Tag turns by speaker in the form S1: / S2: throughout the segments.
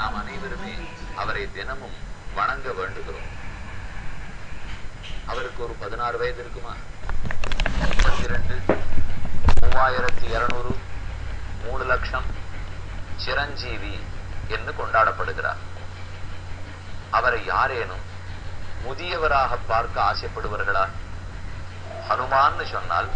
S1: நாம் அனைவருமே அவரை தினமும் வணங்க வேண்டுகிறோம். அவருக்கு ஒரு 16 வயது இருக்குமா? 32, 3200, 3 லட்சம் சிரஞ்சீவி என்று கொண்டாடப்படுகிறார். அவரை யாரேனும் முதியவராக பார்க்க ஆசைப்படுவார்களா? ஹனுமான்னு சொன்னால்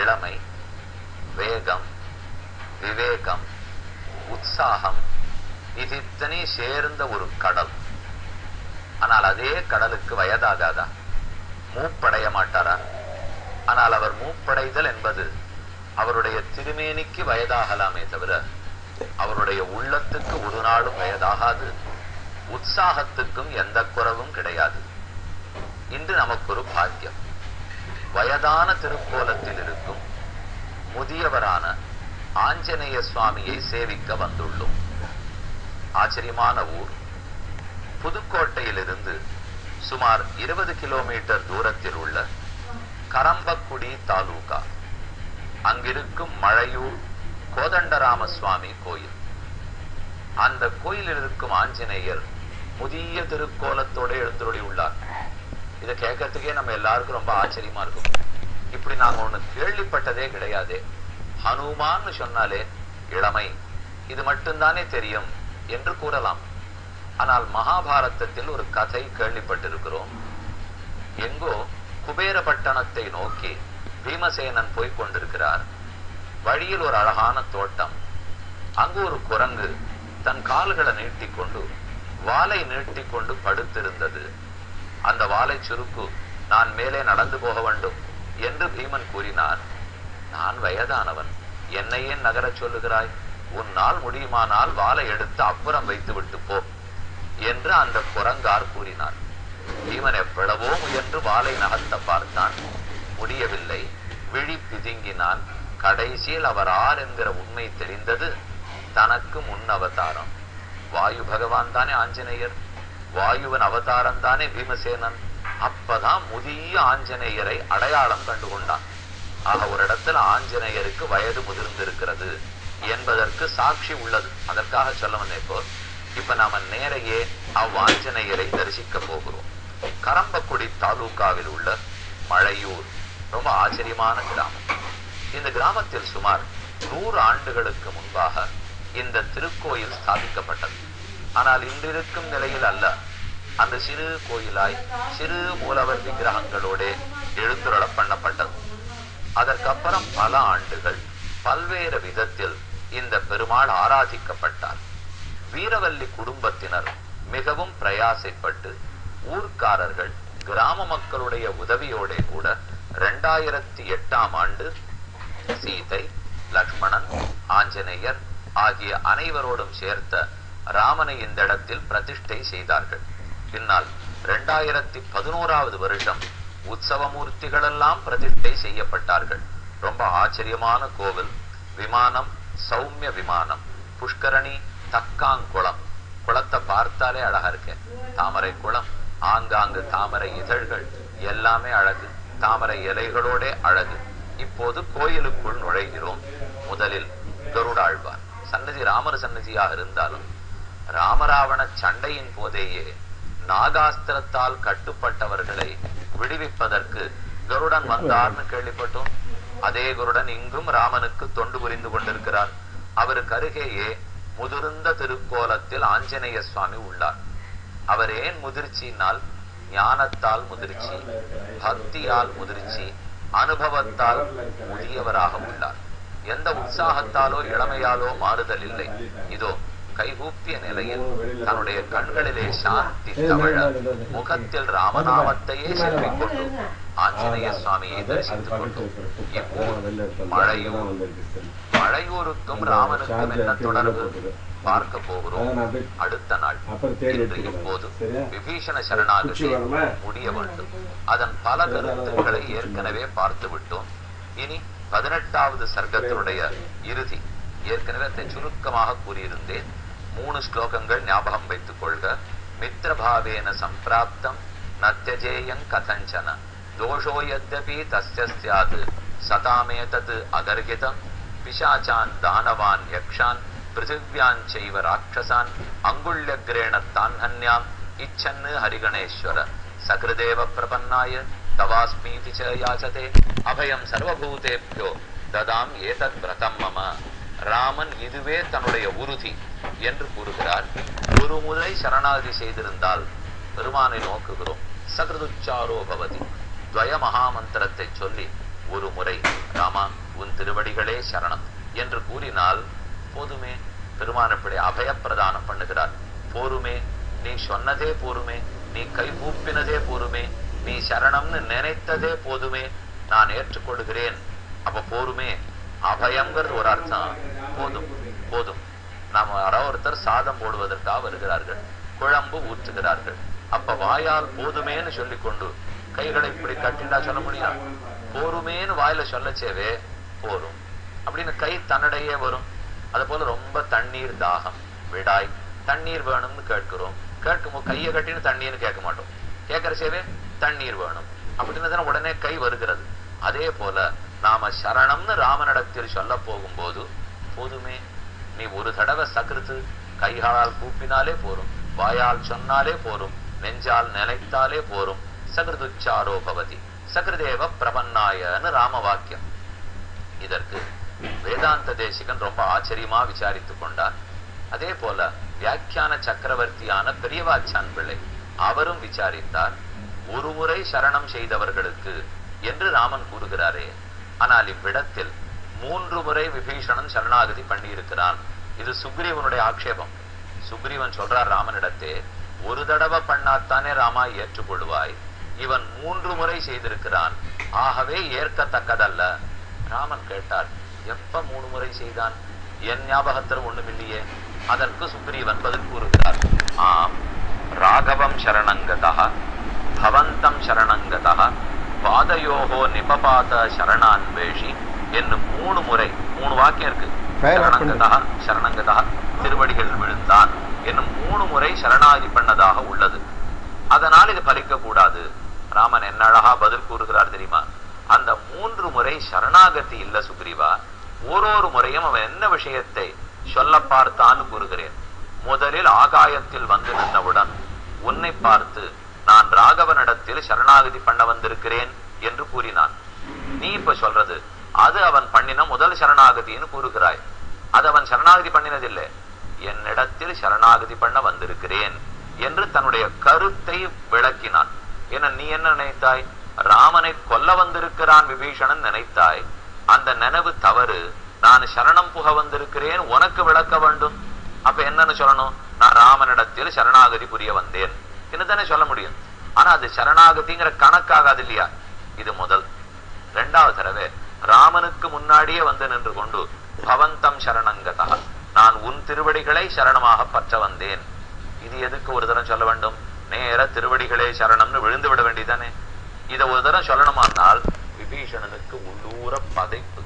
S1: இளமை, வேகம், விவேகம், உற்சாகம் இது இத்தனை சேர்ந்த ஒரு கடல். ஆனால் அதே கடலுக்கு வயதாகாதா? மூப்படைய மாட்டாரா? ஆனால் அவர் மூப்படைதல் என்பது அவருடைய திருமேனிக்கு வயதாகலாமே தவிர அவருடைய உள்ளத்துக்கு ஒரு நாளும் வயதாகாது. உற்சாகத்துக்கும் எந்த குறைவும் கிடையாது. இன்று நமக்கு ஒரு பாக்கியம். வயதான திருக்கோலத்தில் இருக்கும் முதியவரான ஆஞ்சநேய சுவாமியை சேவிக்க வந்துள்ளோம். ஆச்சரியமான ஊர். புதுக்கோட்டையிலிருந்து சுமார் 20 கிலோமீட்டர் தூரத்தில் உள்ள கரம்பக்குடி தாலுகா. அங்கிருக்கும் மழையூர் கோதண்டராம சுவாமி கோயில். அந்த கோயிலில் இருக்கும் ஆஞ்சநேயர் முதிய திருக்கோலத்தோடு எழுந்தருளி உள்ளார். இதை கேட்கறதுக்கே நம்ம எல்லாருக்கும் ரொம்ப ஆச்சரியமா இருக்கும். இப்படி நாங்க ஒண்ணு கேள்விப்பட்டதே கிடையாதே. ஹனுமான்னு சொன்னாலே இளமை, இது மட்டும்தானே தெரியும் என்று கூறலாம். ஆனால் மகாபாரதத்தில் ஒரு கதை கேள்விப்பட்டிருக்கிறோம். எங்கோ குபேரபட்டணத்தை நோக்கி பீமசேனன் போய் கொண்டிருக்கிறார். வழியில் ஒரு அழகான தோட்டம். அங்கு ஒரு குரங்கு தன் கால்களை நீட்டிக்கொண்டு வாலை நீட்டிக்கொண்டு படுத்திருந்தது. அந்த வாலை சுருக்கு, நான் மேலே நடந்து போக வேண்டும் என்று பீமன் கூறினார். நான் வயதானவன், என்னையே நகர சொல்லுகிறாய்? உன்னால் முடியுமானால் வாலை எடுத்து அப்புறம் வைத்து விட்டு போ என்று அந்த குரங்கார் கூறினார். பீமன் எவ்வளவோ முயன்று வாலை நகர்த்த பார்த்தான், முடியவில்லை. விழி பிதுங்கினான். கடைசியில் அவர் ஆர் என்கிற உண்மை தெரிந்தது. தனக்கு முன் அவதாரம் வாயு பகவான் தானே ஆஞ்சநேயர், வாயுவன் அவதாரம் தானே பீமசேனன். அப்பதான் முதிய ஆஞ்சநேயரை அடையாளம் கண்டு கொண்டான். ஆக ஒரு இடத்துல ஆஞ்சநேயருக்கு வயது முதிர்ந்திருக்கிறது என்பதற்கு சாட்சி உள்ளது. அதற்காக சொல்ல வந்தேன். இப்ப நாம நேரையே ஆஞ்சநேயரை தரிசிக்க போகிறோம். கரம்பக்குடி தாலுகாவில் உள்ள மழையூர் ரொம்ப ஆச்சரியமான கிராமம். இந்த கிராமத்தில் சுமார் 100 ஆண்டுகளுக்கு முன்பாக இந்த திருக்கோயில் ஸ்தாபிக்கப்பட்டது. ஆனால் இன்றிருக்கும் நிலையில் அல்ல. அந்த சிறு கோயிலாய் சிறு மூலவர் விக்கிரகங்களோட எழுந்துருள பண்ணப்பட்டது. அதற்கப்புறம் பல ஆண்டுகள் பல்வேறு விதத்தில் இந்த பெருமாள் ஆராதிக்கப்பட்டார். வீரவல்லி குடும்பத்தினர் மிகவும் பிரயாசைப்பட்டு ஊர்க்காரர்கள் கிராம மக்களுடைய உதவியோட கூட 2008ஆம் ஆண்டு சீதை, லக்ஷ்மணன், ஆஞ்சநேயர் ஆகிய அனைவரோடும் சேர்த்த ராமனை இந்த இடத்தில் பிரதிஷ்டை செய்தார்கள். பின்னால் 2011ஆவது வருஷம் உற்சவமூர்த்திகளெல்லாம் பிரதிஷ்டை செய்யப்பட்டார்கள். ரொம்ப ஆச்சரியமான கோவில். விமானம் சௌமிய விமானம். புஷ்கரணி தக்காங்குளம். குளத்தை பார்த்தாலே அழகா இருக்கு. தாமரை குளம், ஆங்காங்கு தாமரை இதழ்கள், எல்லாமே அழகு. தாமரை இலைகளோட அழகு. இப்போது கோயிலுக்குள் நுழைகிறோம். முதலில் கருடாழ்வார் சன்னதி ராமர் சன்னதியாக இருந்தாலும் ராமராவண சண்டையின் போதேயே நாகாஸ்திரத்தால் கட்டுப்பட்டவர்களை விடுவிப்பதற்கு கருடன் வந்தார்னு கேள்விப்பட்டோம். அதே கருடன் இங்கும் ராமனுக்கு தொண்டு புரிந்து கொண்டிருக்கிறார். அவருக்கு அருகேயே முதிர்ந்த திருக்கோலத்தில் ஆஞ்சநேய சுவாமி உள்ளார். அவர் ஏன் முதிர்ச்சினால்? ஞானத்தால் முதிர்ச்சி, பக்தியால் முதிர்ச்சி, அனுபவத்தால் முதியவராக உள்ளார். எந்த உற்சாகத்தாலோ இளமையாலோ மாறுதல் இல்லை. இதோ கைகூப்பிய நிலையில் தன்னுடைய கண்களிலே சாந்தி தவழ முகத்தில் ராமநாமத்தையே செல்விக் கொண்டு ஆஞ்சநேய சுவாமியை தரிசித்துக் கொண்டு மழையூருக்கும் ராமனுக்கும் என்ன தொடர்பு பார்க்க போகிறோம் அடுத்த நாள். இன்று இப்போது விபீஷண சரணாகதி முடிய வேண்டும். அதன் பல கருத்துக்களை ஏற்கனவே பார்த்து விட்டோம். இனி 18வது சர்க்கத்தினுடைய இறுதி ஏற்கனவே அதை சுருக்கமாக கூறியிருந்தேன். 3 ஸ்லோகங்கள் ஞாபகம் வைத்துக் கொள்க. மித்ரபாவேன சம்பிராப்தம் நத்யஜேயங் கதஞ்சன தோஷோ யத்யபி தஸ்ய ஸ்யாத் சதாமேதத் அகர்ஹிதம் பிசாசான் தானவான் யக்ஷான் பிருத்திவ்யாஞ்சைவ ராட்சசான் அங்குள்யக்ரேணத்தான் ஹன்யாம் இச்சன்னு ஹரிகணேஸ்வர சகிருதேவ பிரபன்னாய தவாஸ்மீதி ச யாச்சதே அபயம் சர்வபூதேப்யோ ததாம் ஏதத் விரதம் மம. ராமன் இதுவே தன்னுடைய உறுதி என்று கூறுகிறார். ஒரு முறை சரணாகதி செய்திருந்தால் பெருமானை நோக்குகிறோம். சகிருதுச்சாரோ பவதி. துவய மகாமந்திரத்தை சொல்லி ஒரு முறை ராமா உன் திருவடிகளே சரணம் என்று கூறினால் போதுமே. பெருமான் இப்படி அபயப்பிரதானம் பண்ணுகிறார். போருமே, நீ சொன்னதே போருமே, நீ கை கூப்பினதே போருமே, நீ சரணம்னு நினைத்ததே போதுமே, நான் ஏற்றுக்கொள்கிறேன். அப்ப போருமே, அபயம்ங்கிறது ஒரு அர்த்தம். போதும் போதும். நாம யாராவது ஒருத்தர் சாதம் போடுவதற்காக வருகிறார்கள், குழம்பு ஊற்றுகிறார்கள். அப்ப வாயால் போதுமேன்னு சொல்லிக்கொண்டு கைகளை இப்படி கட்டிண்டா சொல்ல முடியும்? போருமேன்னு வாயில சொல்லச்சேவே போரும் அப்படின்னு கை தன்னடையே வரும். அது போல ரொம்ப தண்ணீர் தாகம் விடாய், தண்ணீர் வேணும்னு கேட்கிறோம். கேட்கும் கையை கட்டின்னு தண்ணீர்னு கேட்க மாட்டோம். கேட்கிற சேவே தண்ணீர் வேணும் அப்படின்னு உடனே கை வருகிறது. அதே போல நாம சரணம்னு ராமனிடத்தில் சொல்ல போகும்போது போதுமே, நீ ஒரு தடவை சகிருத்து கைகாலால் கூப்பினாலே போரும், வாயால் சொன்னாலே போரும், நெஞ்சால் நினைத்தாலே போரும். சகிருதுச்சாரோ பவதி சகிருதேவ பிரபன்னாயன்னு ராம வாக்கியம். இதற்கு வேதாந்த தேசிகன் ரொம்ப ஆச்சரியமா விசாரித்து கொண்டார். அதே போல வியாக்கியான சக்கரவர்த்தியான பெரியவாச்சான் பிள்ளை அவரும் விசாரித்தார். ஒரு முறை சரணம் செய்தவர்களுக்கு என்று ராமன் கூறுகிறாரே, ஆனால் இவ்விடத்தில் 3 முறை விபீஷணன் சரணாகதி பண்ணியிருக்கிறான். இது சுக்ரீவனுடைய ஆக்ஷேபம். சுக்ரீவன் சொல்றார் ராமனிடத்தே, ஒரு தடவை பண்ணாத்தானே ராமா ஏற்றுக்கொள்வாய், இவன் 3 முறை செய்திருக்கிறான், ஆகவே ஏற்கத்தக்கதல்ல. ராமன் கேட்டார், எப்ப 3 முறை செய்தான்? என் ஞாபகத்தில் ஒண்ணும் இல்லையே. அதற்கு சுக்ரீவன் பதில் கூறுகிறார், ஆம், ராகவம் சரணங்கதா பவந்தம் சரணங்கதா பாதயோகோ நிபபாத சரணான்வேஷி என்னும் 3 முறை, 3 வாக்கியம் இருக்கு. சரணங்கதா சரணங்கதா திருவடிகள் விழுந்தான் என்னும் 3 முறை சரணாகதி பண்ணதாக உள்ளது. அதனால் இது பலிக்க கூடாது. ராமன் என்ன அழகா பதில் கூறுகிறார் தெரியுமா? அந்த 3 முறை சரணாகதி இல்ல சுக்ரீவா, ஒரு முறையும் அவன் என்ன விஷயத்தை சொல்ல பார்த்தான்னு கூறுகிறேன். முதலில் ஆகாயத்தில் வந்து நின்றவுடன் உன்னை பார்த்து நான் ராகவனிடத்தில் சரணாகதி பண்ண வந்திருக்கிறேன் என்று கூறினான். நீ இப்ப சொல்றது அது அவன் பண்ணின முதல் சரணாகதின்னு கூறுகிறாய். அது அவன் சரணாகதி பண்ணினதில்லை, என்னிடத்தில் சரணாகதி பண்ண வந்திருக்கிறேன் என்று தன்னுடைய கருத்தை விளக்கினான். என நீ என்ன நினைத்தாய்? ராமனை கொல்ல வந்திருக்கிறான் விபீஷணன் நினைத்தாய். அந்த நினைவு தவறு. நான் சரணம் புக வந்திருக்கிறேன், உனக்கு விளக்க வேண்டும். அப்ப என்னன்னு சொல்லணும்? நான் ராமனிடத்தில் சரணாகதி புரிய வந்தேன் என்று தானே சொல்ல முடியும். ஆனா அது சரணாகதிங்கிற கணக்காகாது இல்லையா? இது முதல். 2வது தடவை ராமனுக்கு முன்னாடியே வந்து நின்று கொண்டு பவந்தம் சரணங்கதா, நான் உன் திருவடிகளை சரணமாக பற்ற வந்தேன். இது எதுக்கு ஒரு தரம் சொல்ல வேண்டும்? நேர திருவடிகளே சரணம்னு விழுந்து விட வேண்டியதானே. இதை ஒரு தரம் சொல்லணுமானால் விபீஷணனுக்கு உள்ளூர பதைப்பு.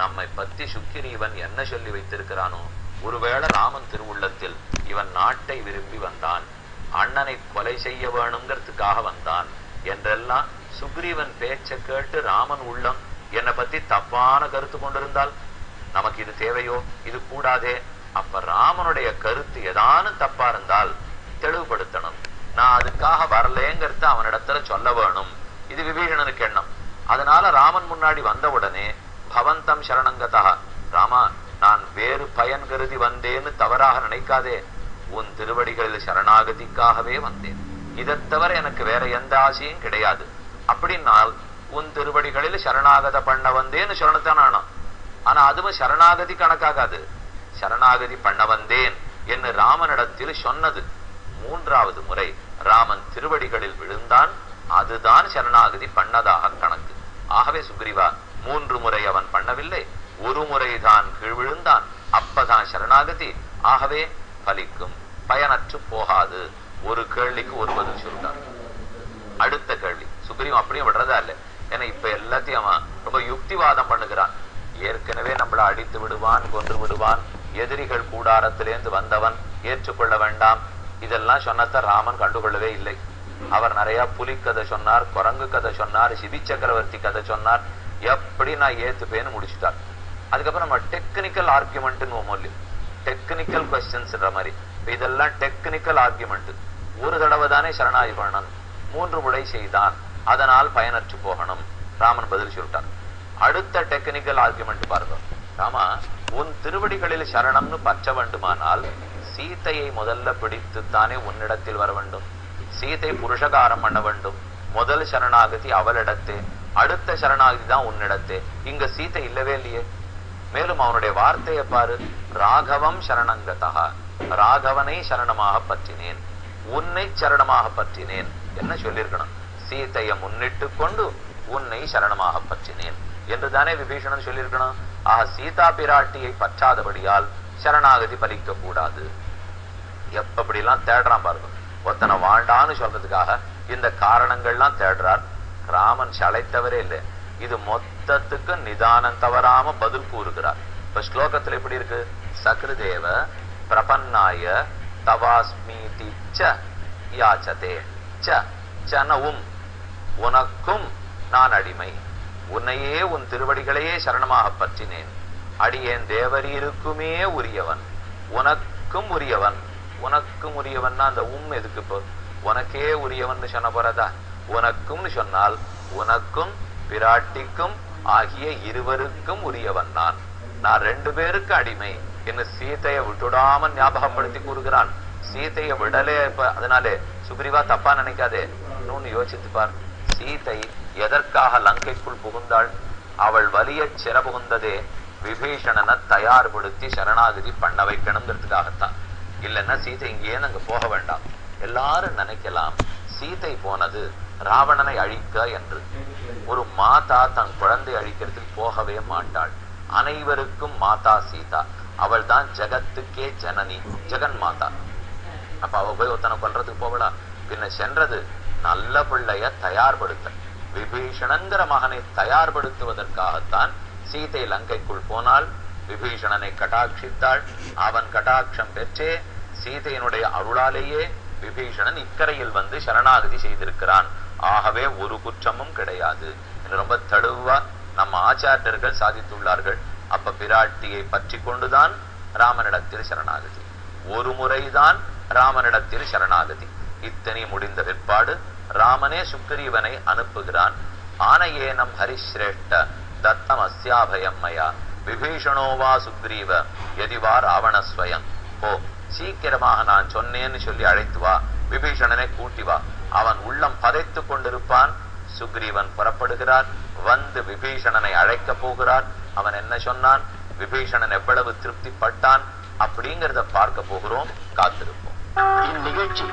S1: நம்மை பத்தி சுக்கிரீவன் என்ன சொல்லி வைத்திருக்கிறானோ, ஒருவேளை ராமன் திருவுள்ளத்தில் இவன் நாட்டை விரும்பி வந்தான், அண்ணனை கொலை செய்ய வேணுங்கிறதுக்காக வந்தான் என்றெல்லாம் சுக்ரீவன் பேச்சை கேட்டு ராமன் உள்ளம் என்னை பத்தி தப்பான கருத்து கொண்டிருந்தால் நமக்கு இது தேவையோ? இது கூடாதே. அப்ப ராமனுடைய கருத்து ஏதானும் தப்பா இருந்தால் தெளிவுபடுத்தணும். நான் அதுக்காக வரலேங்கிறத அவனிடத்துல சொல்ல வேணும். இது விபீஷணனுக்கு எண்ணம். அதனால ராமன் முன்னாடி வந்த உடனே பவந்தம் சரணங்கதா, ராமா நான் வேறு பயன் கருதி வந்தேன்னு தவறாக நினைக்காதே, உன் திருவடிகளில் சரணாகதிக்காகவே வந்தேன், இதை தவிர எனக்கு வேற எந்த ஆசையும் கிடையாது. அப்படின்னால் உன் திருவடிகளில் சரணாகத பண்ண வந்தேன்னு சொல்லத்தான் ஆனோம். ஆனா அதுவும் சரணாகதி கணக்காகாது. சரணாகதி பண்ண வந்தேன் என்று ராமனிடத்தில் சொன்னது 3வது முறை ராமன் திருவடிகளில் விழுந்தான், அதுதான் சரணாகதி பண்ணதாக கணக்கு. ஆகவே சுக்ரீவா 3 முறை அவன் பண்ணவில்லை, ஒரு முறைதான் கீழ் விழுந்தான், அப்பதான் சரணாகதி. ஆகவே பலிக்கும், பயனற்று போகாது. ஒரு கேள்விக்கு ஒரு பதில் சொல்றான். அடுத்த கேள்வி சுக்ரீவன் அப்படியும் விடுறதா இல்லை. ஏன்னா இப்ப எல்லாத்தையும் அவன் ரொம்ப யுக்திவாதம் பண்ணுகிறான். ஏற்கனவே நம்மளை அடித்து விடுவான், கொன்று விடுவான், எதிரிகள் கூடாரத்திலேந்து வந்தவன், ஏற்றுக்கொள்ள வேண்டாம், இதெல்லாம் சொன்னத ராமன் கண்டுகொள்ளவே இல்லை. அவர் நிறைய புலி கதை சொன்னார், குரங்கு கதை சொன்னார், சிபி சக்கரவர்த்தி கதை சொன்னார். எப்படி நான் ஏத்துப்பேன்னு முடிச்சுட்டார். அதுக்கப்புறம் நம்ம டெக்னிக்கல் ஆர்குமெண்ட்னு மொழி, டெக்னிக்கல் கொஸ்டின்ஸ்ன்ற மாதிரி. இதெல்லாம் டெக்னிக்கல் ஆர்குமெண்ட். ஒரு தடவை தானே சரணாகி பண்ணணும், 3 முறை செய்தான், அதனால் பயனற்று போகணும். ராமன் பதில் சொல்லிட்டார். அடுத்த டெக்னிக்கல் ஆர்குமெண்ட் பாருங்க. ராமா, உன் திருவடிகளில் சரணம்னு பற்ற வேண்டுமானால் சீதையை முதல்ல பிடித்துத்தானே உன்னிடத்தில் வர வேண்டும். சீதை புருஷகாரம் பண்ண வேண்டும். முதல் சரணாகதி அவளிடத்தே, அடுத்த சரணாகதி தான் உன்னிடத்தே. இங்க சீதை இல்லவே இல்லையே. மேலும் அவனுடைய வார்த்தையை பாரு, ராகவம் சரணங்கதா, ராகவனை சரணமாக பற்றினேன், உன்னை சரணமாக பற்றினேன் என்ன சொல்லியிருக்கணும்? சீதையை முன்னிட்டு கொண்டு உன்னை சரணமாக பற்றினேன் என்று தானே விபீஷணன் சொல்லியிருக்கணும். ஆக சீதா பிராட்டியை பற்றாதபடியால் சரணாகதி பலிக்க கூடாது. எப்படிலாம் தேடுறான் பாருங்க. ஒத்தனை வாண்டான்னு சொல்றதுக்காக இந்த காரணங்கள்லாம் தேடுறார். ராமன் சளைத்தவரே இல்லை. இது மொத்தத்துக்கு நிதானம் தவறாம பதில் கூறுகிறார். இப்ப ஸ்லோகத்துல எப்படி இருக்கு? சக்ருதேவ பிரபன்னாய தவாஸ்மீதி ச யாச்சதே ச சனவும், உனக்கும் நான் அடிமை, உன்னையே உன் திருவடிகளையே சரணமாக பற்றினேன், அடியேன் தேவரீருக்குமே உரியவன், உனக்கும் உரியவன். உனக்கும் உரியவன்னா அந்த எதுக்கு? இப்போ உனக்கே உரியவன் சொன்ன போறதா? உனக்கும்னு சொன்னால் உனக்கும் பிராட்டிக்கும் ஆகிய இருவருக்கும் உரியவன் நான். நான் 2 பேருக்கு அடிமை என்று சீதையை விட்டுடாம ஞாபகப்படுத்தி கூறுகிறான். சீதையை விடலே. அதனாலே சுக்ரீவா தப்பா நினைக்காதே, இன்னொன்னு யோசித்து பார். சீதை எதற்காக லங்கைக்குள் புகுந்தாள்? அவள் வலிய சிற புகுந்ததே விபீஷணனை தயார்படுத்தி சரணாகதி பண்ண வைக்கணுங்கிறதுக்காகத்தான். இல்லைன்னா சீதை இங்கேயே அங்க போக வேண்டாம். எல்லாரும் நினைக்கலாம் சீதை போனது ராவணனை அழிக்க என்று. ஒரு மாதா தன் குழந்தை அழிக்கிறதுக்கு போகவே மாட்டாள். அனைவருக்கும் மாதா சீதா. அவள் தான் ஜகத்துக்கே ஜனனி, ஜெகன் மாதா. அப்ப அவ போய் ஒருத்தனை கொல்றதுக்கு போகலாம். பின்ன சென்றது நல்ல பிள்ளைய தயார்படுத்த, விபீஷணங்கிற மகனை தயார்படுத்துவதற்காகத்தான் சீதை லங்கைக்குள் போனாள். விபீஷணனை கட்டாட்சித்தாள். அவன் கட்டாட்சம் பெற்றே சீதையினுடைய அருளாலேயே விபீஷணன் இக்கரையில் வந்து சரணாகதி செய்திருக்கிறான். ஆகவே ஒரு குற்றமும் கிடையாது என்று ரொம்ப தெளிவா நம்ம ஆச்சாரியர்கள் சாதித்துள்ளார்கள். அப்ப பிராட்டியை பற்றி கொண்டுதான் ராமனிடத்தில் சரணாகதி. ஒரு முறைதான் ராமனிடத்தில் சரணாகதி. இத்தனை முடிந்த பிற்பாடு ராமனே சுக்ரீவனை அனுப்புகிறான். ஆனையேனம் ஹரிஸ்ரேஷ்ட தத்தம் அஸ்யாபயம் மயா விபீஷணோவா சுக்ரீவ எதிவா ராவணஸ்வயம். போ, சீக்கிரமாக நான் சொன்னேன்னு சொல்லி அழைத்து வா, விபீஷணனை கூட்டி வா, அவன் உள்ளம் பதைத்து கொண்டிருப்பான். சுக்ரீவன் புறப்படுகிறார். வந்து விபீஷணனை அழைக்க போகிறார். அவன் என்ன சொன்னான், விபீஷணன் எவ்வளவு திருப்தி பட்டான் அப்படிங்கிறத பார்க்க போகிறோம். காத்திருப்போம்.
S2: இந்நிகழ்ச்சி